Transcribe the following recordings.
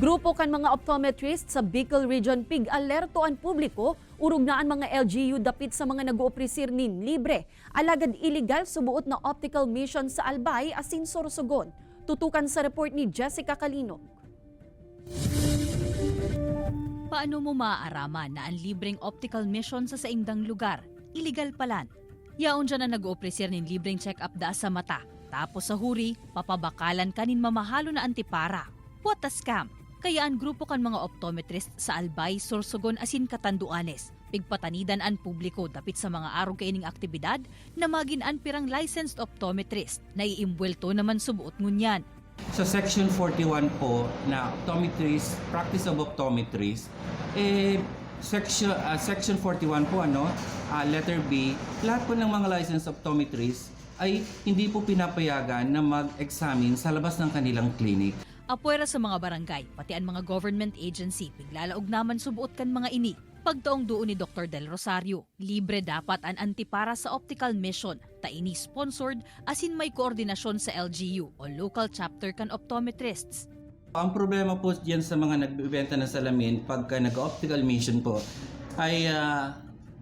Grupo kan mga optometrist sa Bicol Region pig alerto ang publiko, urog na ang mga LGU dapit sa mga nag-ooprisir nin libre. Alagad illegal subuot na optical mission sa Albay asin Sorsogon. Tutukan sa report ni Jessica Calinog. Paano mo maaaraman na ang libreng optical mission sa saindang lugar? Illegal palan. Yaon dyan na nag-ooprisir nin libreng check-up da sa mata. Tapos sa huri, papabakalan kanin mamahalo na antipara. What a scam! Kaya ang grupo kan mga optometrist sa Albay, Sorsogon asin Catanduanes, pigpatanidan ang publiko dapit sa mga araw kaining aktibidad na magin ang pirang licensed optometrist na iimbwelto naman subuot ngunyan. Sa Section 41 po na optometrist, practice of optometrist, Section 41 po, letter B, lahat po ng mga licensed optometrist ay hindi po pinapayagan na mag-examine sa labas ng kanilang clinic. Apwera sa mga barangay, pati ang mga government agency, piglalaog naman subuot kan mga ini. Pagtaong doon ni Dr. Del Rosario, libre dapat ang antipara sa optical mission, taini sponsored asin may koordinasyon sa LGU o local chapter kan optometrists. Ang problema po diyan sa mga nagbebenta ng salamin pagka nag-optical mission po ay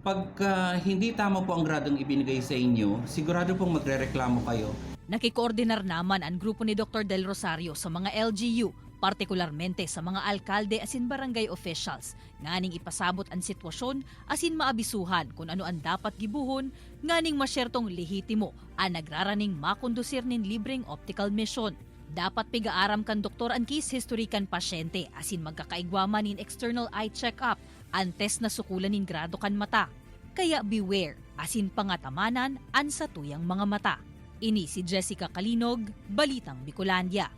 pagka hindi tama po ang gradong ibinigay sa inyo, sigurado pong magrereklamo kayo. Nakikoordinar naman ang grupo ni Dr. Del Rosario sa mga LGU, partikularmente sa mga alkalde asin barangay officials, nganing ipasabot ang sitwasyon asin maabisuhan kung ano ang dapat gibuhon, nganing masyertong lehitimo ang nagraraning makondusir nin libreng optical mission. Dapat pigaaram kan doktor ang case history kan pasyente asin magkakaigwaman in external eye check-up antes na sukulan nin grado kan mata. Kaya beware asin pangatamanan an sa tuyang mga mata. Ini si Jessica Calinog, Balitang Bicolandia.